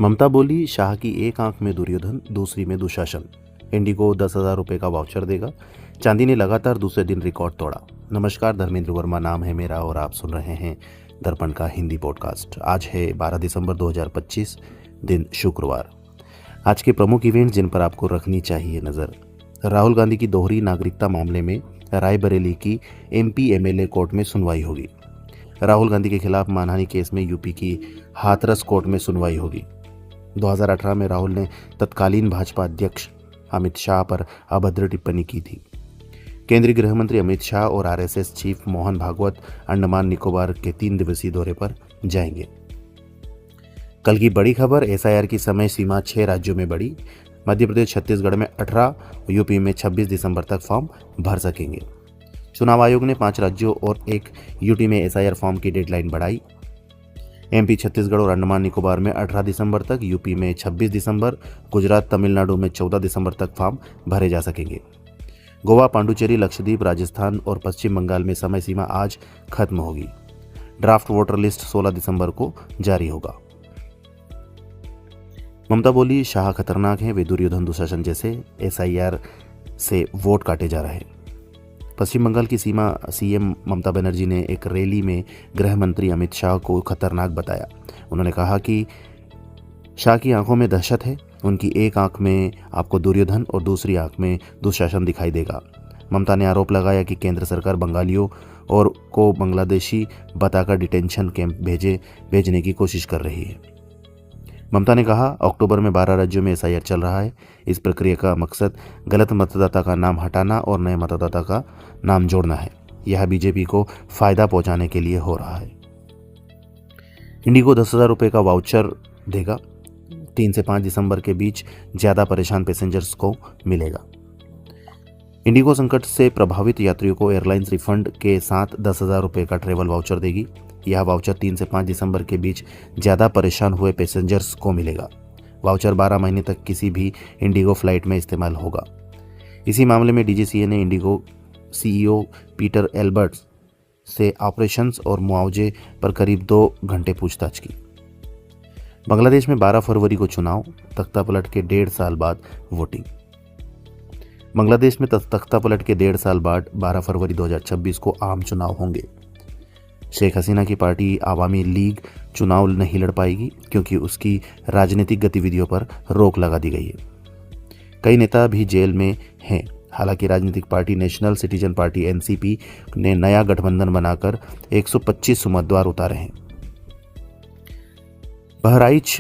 ममता बोली, शाह की एक आंख में दुर्योधन, दूसरी में दुशासन। इंडिगो 10,000 रुपये का वाउचर देगा। चांदी ने लगातार दूसरे दिन रिकॉर्ड तोड़ा। नमस्कार, धर्मेंद्र वर्मा नाम है मेरा और आप सुन रहे हैं दर्पण का हिंदी पॉडकास्ट। आज है 12 दिसंबर 2025, दिन शुक्रवार। आज के प्रमुख इवेंट जिन पर आपको रखनी चाहिए नज़र। राहुल गांधी की दोहरी नागरिकता मामले में रायबरेली की MP MLA कोर्ट में सुनवाई होगी। राहुल गांधी के खिलाफ मानहानि केस में यूपी की हाथरस कोर्ट में सुनवाई होगी। 2018 में राहुल ने तत्कालीन भाजपा अध्यक्ष अमित शाह पर अभद्र टिप्पणी की थी। केंद्रीय गृह मंत्री अमित शाह और RSS चीफ मोहन भागवत अंडमान निकोबार के 3 दिवसीय दौरे पर जाएंगे। कल की बड़ी खबर, SIR की समय सीमा 6 राज्यों में बढ़ी। मध्य प्रदेश छत्तीसगढ़ में 18, यूपी में 26 दिसंबर तक फॉर्म भर सकेंगे। चुनाव आयोग ने 5 राज्यों और 1 UT में SIR फॉर्म की डेडलाइन बढ़ाई। MP, छत्तीसगढ़ और अंडमान निकोबार में 18 दिसंबर तक, यूपी में 26 दिसंबर, गुजरात, तमिलनाडु में 14 दिसंबर तक फॉर्म भरे जा सकेंगे। गोवा, पांडुचेरी, लक्षद्वीप, राजस्थान और पश्चिम बंगाल में समय सीमा आज खत्म होगी। ड्राफ्ट वोटर लिस्ट 16 दिसंबर को जारी होगा। ममता बोली, शाह खतरनाक हैं, वे दुर्योधन दुशासन जैसे। SIR से वोट काटे जा रहे हैं। पश्चिम बंगाल की CM ममता बनर्जी ने एक रैली में गृह मंत्री अमित शाह को खतरनाक बताया। उन्होंने कहा कि शाह की आंखों में दहशत है। उनकी एक आंख में आपको दुर्योधन और दूसरी आंख में दुशासन दिखाई देगा। ममता ने आरोप लगाया कि केंद्र सरकार बंगालियों और को बांग्लादेशी बताकर डिटेंशन कैंप भेजने की कोशिश कर रही है। ममता ने कहा, अक्टूबर में 12 राज्यों में SIR चल रहा है। इस प्रक्रिया का मकसद गलत मतदाता का नाम हटाना और नए मतदाता का नाम जोड़ना है। यह बीजेपी को फायदा पहुंचाने के लिए हो रहा है। इंडिगो 10,000 रुपये का वाउचर देगा। 3 से 5 दिसंबर के बीच ज़्यादा परेशान पैसेंजर्स को मिलेगा। इंडिगो संकट से प्रभावित यात्रियों को एयरलाइंस रिफंड के साथ 10,000 रुपये का ट्रैवल वाउचर देगी। यह वाउचर 3 से 5 दिसंबर के बीच ज़्यादा परेशान हुए पैसेंजर्स को मिलेगा। वाउचर 12 महीने तक किसी भी इंडिगो फ्लाइट में इस्तेमाल होगा। इसी मामले में DGCA ने इंडिगो CEO पीटर एल्बर्ट्स से ऑपरेशंस और मुआवजे पर करीब 2 घंटे पूछताछ की। बांग्लादेश में 12 फरवरी को चुनाव, तख्तापलट के 1.5 साल बाद वोटिंग। बांग्लादेश में तख्तापलट के 1.5 साल बाद 12 फरवरी 2026 को आम चुनाव होंगे। शेख हसीना की पार्टी आवामी लीग चुनाव नहीं लड़ पाएगी क्योंकि उसकी राजनीतिक गतिविधियों पर रोक लगा दी गई है। कई नेता भी जेल में हैं। हालांकि राजनीतिक party national citizen party NCP ने नया गठबंधन बनाकर 125 उम्मीदवार उतारे हैं। बहराइच